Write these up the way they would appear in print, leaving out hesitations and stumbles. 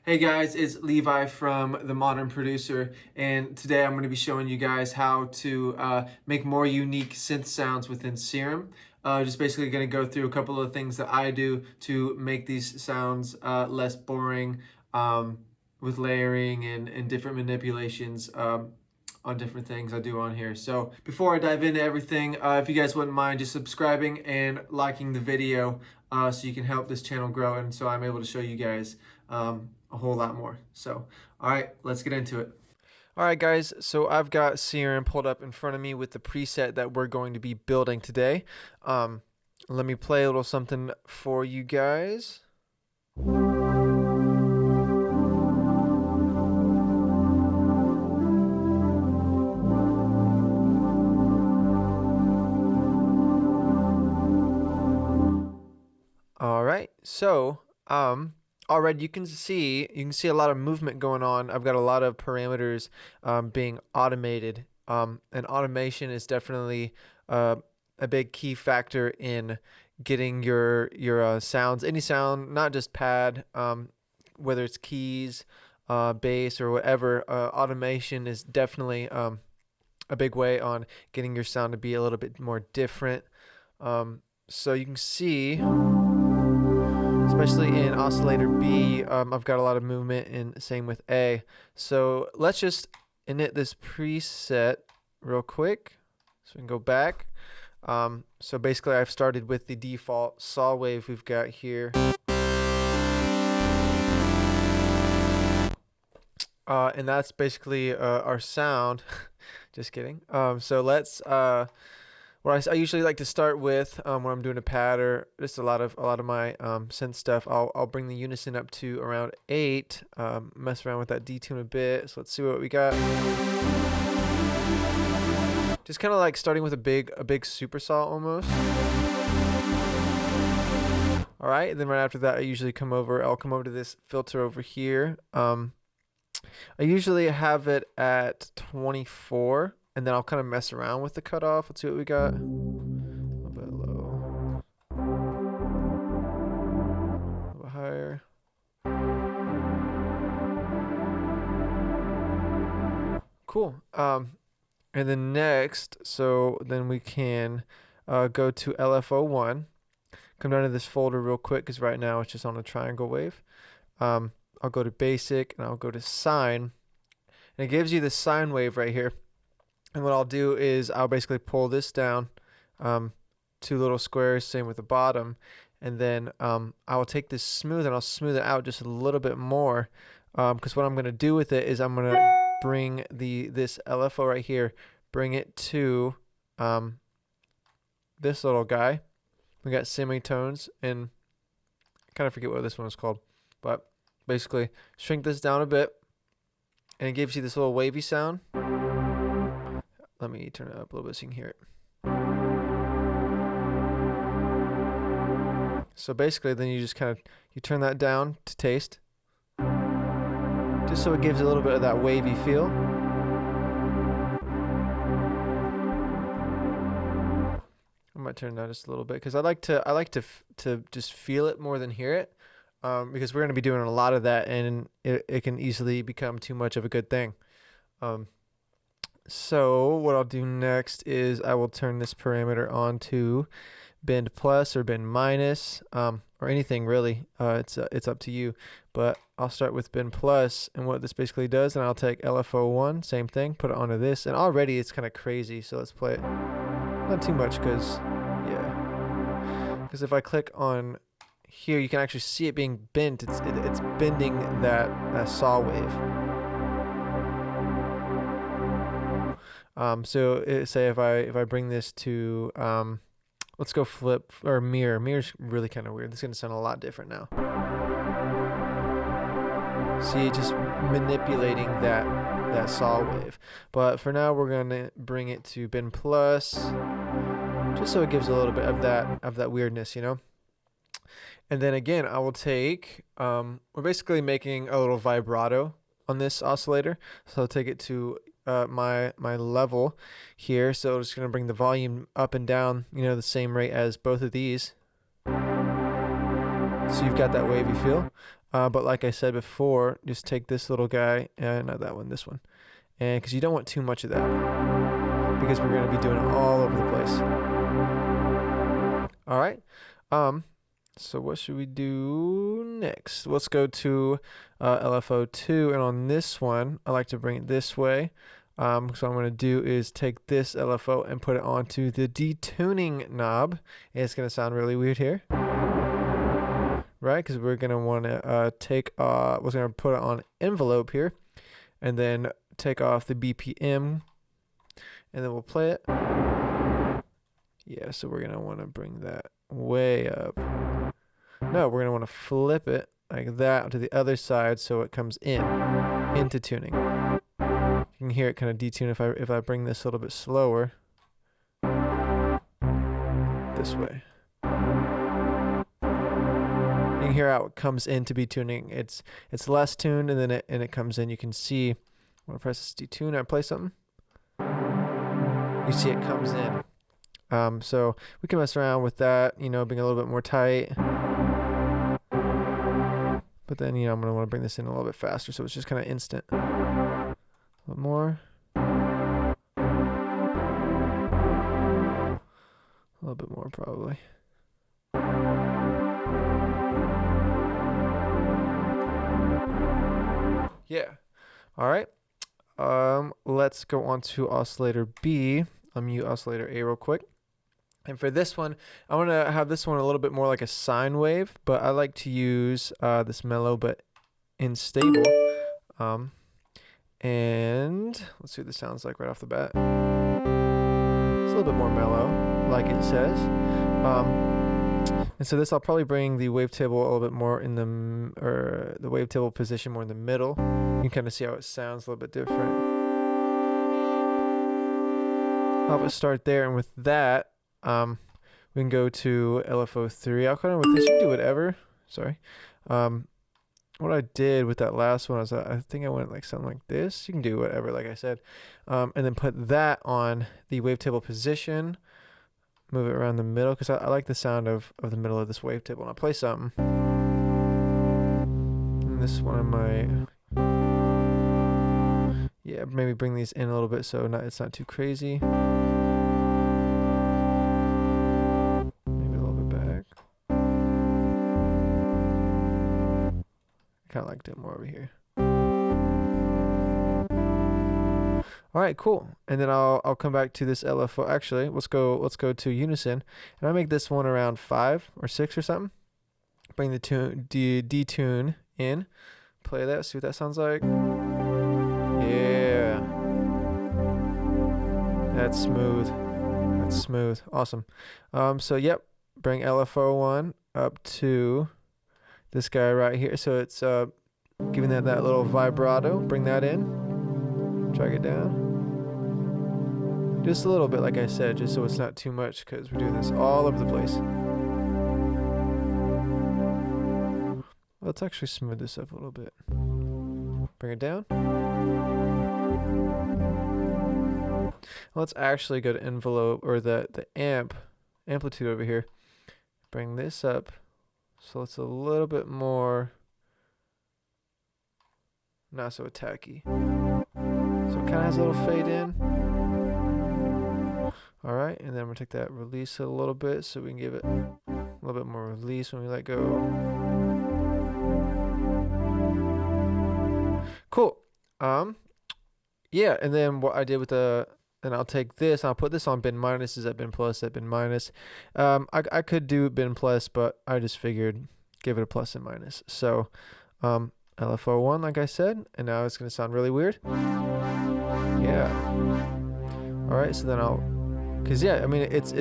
Hey guys, it's Levi from The Modern Producer, and today I'm going to be showing you guys how to make more unique synth sounds within Serum. Just basically going to go through a couple of things that I do to make these sounds less boring with layering and different manipulations on different things I do on here. So before I dive into everything, if you guys wouldn't mind just subscribing and liking the video so you can help this channel grow and so I'm able to show you guys a whole lot more. So, all right, let's get into it. All right, guys, so I've got Serum pulled up in front of me with the preset that we're going to be building today. Let me play a little something for you guys. All right, so already you can see a lot of movement going on. I've got a lot of parameters being automated, and automation is definitely a big key factor in getting your sounds, any sound, not just pad, whether it's keys, bass, or whatever. Automation is definitely a big way on getting your sound to be a little bit more different. So you can see, especially in Oscillator B, I've got a lot of movement, and same with A. So let's just init this preset real quick so we can go back. So basically I've started with the default saw wave we've got here. And that's basically our sound. Just kidding. So let's what I usually like to start with when I'm doing a pad or just a lot of my synth stuff, I'll bring the unison up to around 8, mess around with that detune a bit. So let's see what we got. Just kind of like starting with a big supersaw almost. All right, and then right after that, I'll come over to this filter over here. I usually have it at 24. And then I'll kind of mess around with the cutoff. Let's see what we got. A little bit low. A little bit higher. Cool. And then next, so then we can go to LFO1. Come down to this folder real quick because right now it's just on a triangle wave. I'll go to basic and I'll go to sine. And it gives you the sine wave right here. And what I'll do is I'll basically pull this down 2 little squares, same with the bottom, and then I will take this smooth and I'll smooth it out just a little bit more, because what I'm going to do with it is I'm going to bring this LFO right here, bring it to this little guy. We got semitones, and I kind of forget what this one is called, but basically shrink this down a bit, and it gives you this little wavy sound. Let me turn it up a little bit so you can hear it. So basically then you just you turn that down to taste, just so it gives a little bit of that wavy feel. I might turn it down just a little bit because I like to just feel it more than hear it, because we're going to be doing a lot of that, and it can easily become too much of a good thing. So what I'll do next is I will turn this parameter on to bend plus or bend minus, or anything really. It's up to you, but I'll start with bend plus, and what this basically does, and I'll take LFO1, same thing, put it onto this, and already it's kind of crazy. So let's play it. Not too much, because if I click on here, you can actually see it being bent. It's bending that saw wave. So say if I bring this to let's go flip or mirror. Mirror's really kind of weird. This is gonna sound a lot different now. See, just manipulating that saw wave. But for now, we're gonna bring it to bend plus, just so it gives a little bit of that weirdness, you know. And then again, I will take we're basically making a little vibrato on this oscillator, so I'll take it to my level here. So I'm just going to bring the volume up and down, the same rate as both of these. So you've got that wavy feel. But like I said before, just take this little guy, and not that one, this one. And because you don't want too much of that, because we're going to be doing it all over the place. All right. So what should we do next? Let's go to LFO2, and on this one, I like to bring it this way. So what I'm going to do is take this LFO and put it onto the detuning knob. And it's going to sound really weird here, right? Because we're going to want to we're going to put it on envelope here, and then take off the BPM, and then we'll play it. Yeah, so we're going to want to bring that way up. No, we're going to want to flip it like that to the other side so it comes into tuning. You can hear it kind of detune if I bring this a little bit slower. This way. You can hear how it comes in to be tuning. It's less tuned, and then it comes in. You can see when I press this detune, I play something. You see it comes in. So we can mess around with that, being a little bit more tight. But then, I'm going to want to bring this in a little bit faster, so it's just kind of instant. A little more. A little bit more, probably. Yeah. All right. Let's go on to Oscillator B. I'll mute Oscillator A real quick. And for this one, I want to have this one a little bit more like a sine wave, but I like to use this mellow but unstable. And let's see what this sounds like right off the bat. It's a little bit more mellow, like it says. And so this, I'll probably bring the wavetable a little bit more in the wavetable position more in the middle. You can kind of see how it sounds a little bit different. I'll have it start there, and with that, we can go to LFO3. I'll kind of with this, you can do whatever. Sorry. What I did with that last one is I think I went like something like this. You can do whatever, like I said. And then put that on the wavetable position. Move it around the middle, because I like the sound of the middle of this wavetable. And I'll play something. And this one I might, yeah, maybe bring these in a little bit so it's not too crazy. Maybe a little bit back. Kind of liked it more over here. All right, cool. And then I'll come back to this LFO. Actually, let's go to unison, and I make this one around 5 or 6 or something. Bring the detune in, play that, see what that sounds like. Yeah, that's smooth. That's smooth. Awesome. So yep, bring LFO1 up to this guy right here. So it's giving that little vibrato. Bring that in. Drag it down. Just a little bit, like I said, just so it's not too much, because we're doing this all over the place. Let's actually smooth this up a little bit. Bring it down. Let's actually go to envelope, or the amplitude over here. Bring this up so it's a little bit more not so attacky. So it kind of has a little fade in. All right, and then we're going to take that, release it a little bit so we can give it a little bit more release when we let go. Cool. Yeah, and then what I did with and I'll take this, and I'll put this on bin minus, is at bin plus, at bin minus. I could do bin plus, but I just figured give it a plus and minus. So LFO1, like I said, and now it's going to sound really weird. Yeah. All right, so then because yeah, I mean, it's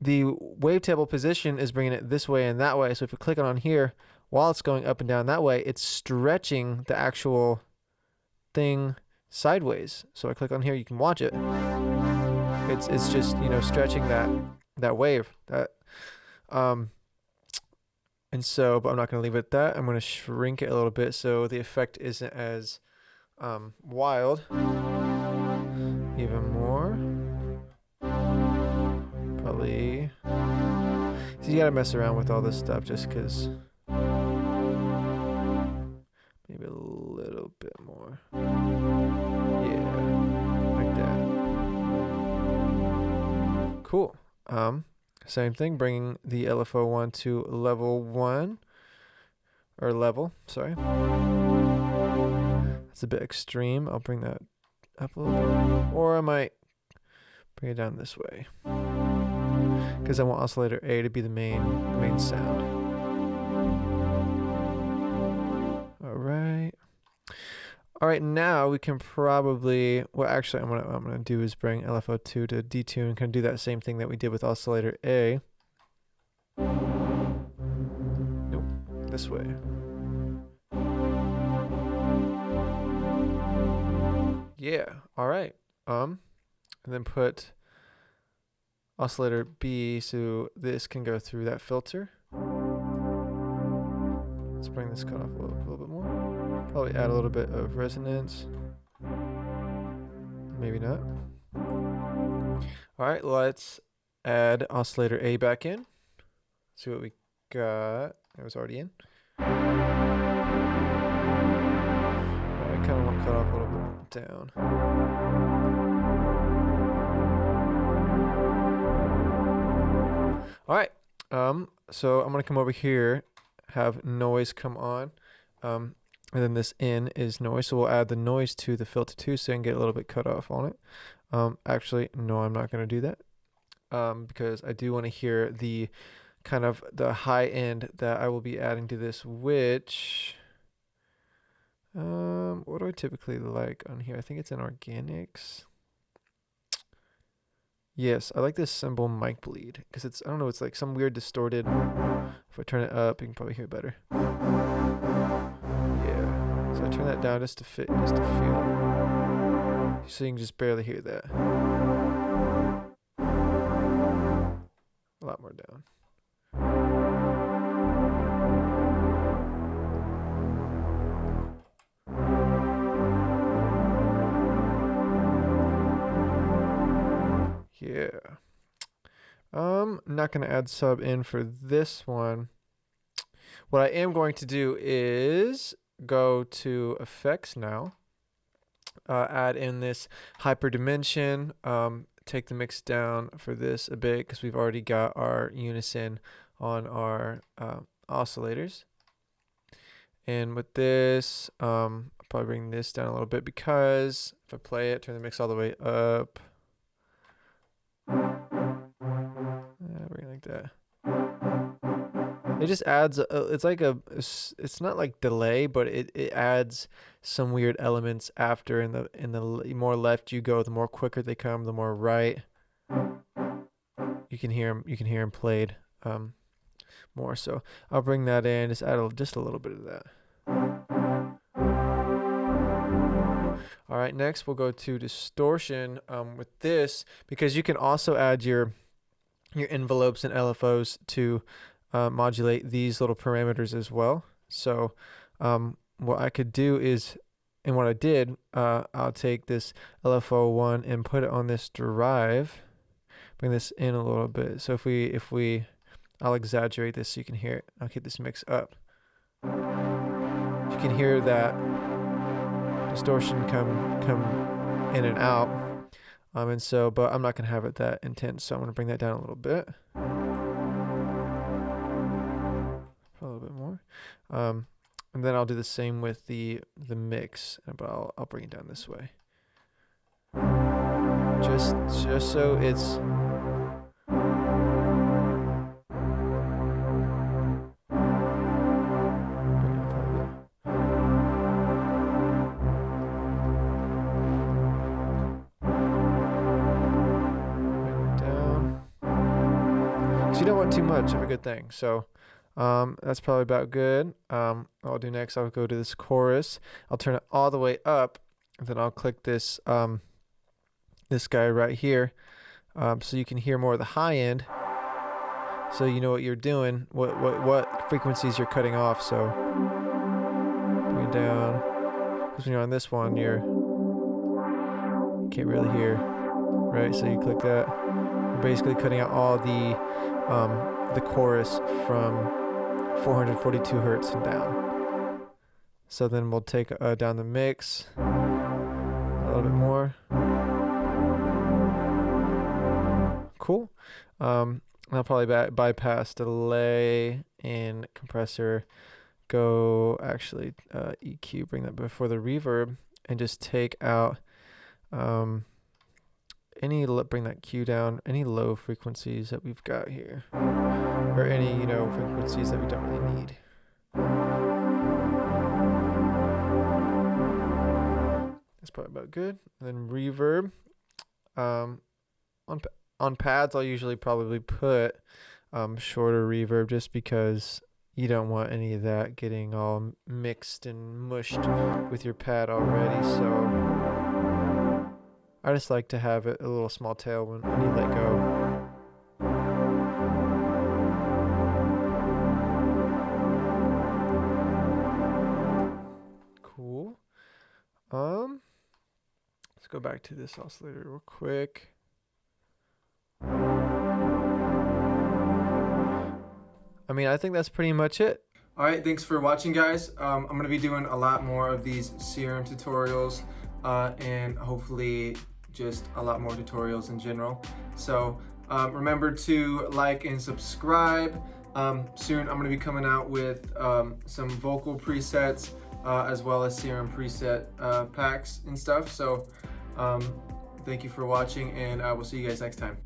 the wavetable position is bringing it this way and that way. So if you click on here, while it's going up and down that way, it's stretching the actual thing sideways. So I click on here, you can watch it. It's just, stretching that wave. And so, but I'm not going to leave it at that. I'm going to shrink it a little bit so the effect isn't as wild. Even more. Probably. So you gotta mess around with all this stuff just because. Maybe a little bit more. Yeah, like that. Cool. Same thing, bringing the LFO1 to level 1. Or level, sorry. That's a bit extreme. I'll bring that up a little bit. Or I might bring it down this way. Because I want Oscillator A to be the main sound. Alright. Alright, now we can probably, well actually what I'm gonna do is bring LFO2 to D2 and kind of do that same thing that we did with Oscillator A. Nope, this way. Yeah, alright. And then put Oscillator B so this can go through that filter. Let's bring this cutoff a little bit more. Probably add a little bit of resonance. Maybe not. Alright, let's add Oscillator A back in. See what we got. It was already in. I kind of want to cut off a little bit down. Alright, so I'm going to come over here, have noise come on, and then this in is noise, so we'll add the noise to the filter too, so I can get a little bit cut off on it. Actually, no, I'm not going to do that, because I do want to hear the kind of the high end that I will be adding to this, which, what do I typically like on here? I think it's in organics. Yes, I like this cymbal mic bleed because it's, I don't know, it's like some weird distorted. If I turn it up, you can probably hear it better. Yeah, so I turn that down just to feel it. So you can just barely hear that. A lot more down. Yeah. I'm not going to add sub in for this one. What I am going to do is go to effects now. Add in this hyperdimension. Take the mix down for this a bit because we've already got our unison on our oscillators. And with this, I'll probably bring this down a little bit because if I play it, turn the mix all the way up. Bring it like that. It just adds, it's like it's not like delay, but it adds some weird elements after. In the more left you go, the more quicker they come, the more right. You can hear them played more. So I'll bring that in, just add just a little bit of that. All right, next we'll go to distortion with this, because you can also add your envelopes and LFOs to modulate these little parameters as well. So what I could do is, and what I did, I'll take this LFO1 and put it on this drive, bring this in a little bit. So I'll exaggerate this so you can hear it. I'll keep this mix up. You can hear that distortion come in and out. And so, but I'm not going to have it that intense, so I'm going to bring that down a little bit. A little bit more. And then I'll do the same with the mix, but I'll bring it down this way. Just so it's you don't want too much of a good thing. So that's probably about good. I'll do next, I'll go to this chorus. I'll turn it all the way up, and then I'll click this this guy right here, so you can hear more of the high end. So you know what you're doing, what frequencies you're cutting off. So bring it down, because when you're on this one, you can't really hear, right? So you click that. You're basically cutting out all the chorus from 442 hertz and down. So then we'll take down the mix a little bit more. Cool. I'll probably bypass delay and compressor. Go actually EQ, bring that before the reverb, and just take out bring that Q down, any low frequencies that we've got here, or any frequencies that we don't really need. That's probably about good. And then reverb. On pads, I'll usually probably put shorter reverb, just because you don't want any of that getting all mixed and mushed with your pad already. So I just like to have it a little small tail when you let go. Cool. Let's go back to this oscillator real quick. I mean, I think that's pretty much it. All right, thanks for watching, guys. I'm gonna be doing a lot more of these Serum tutorials, and hopefully just a lot more tutorials in general. So remember to like and subscribe. Soon I'm gonna be coming out with some vocal presets, as well as Serum preset packs and stuff. So thank you for watching, and I will see you guys next time.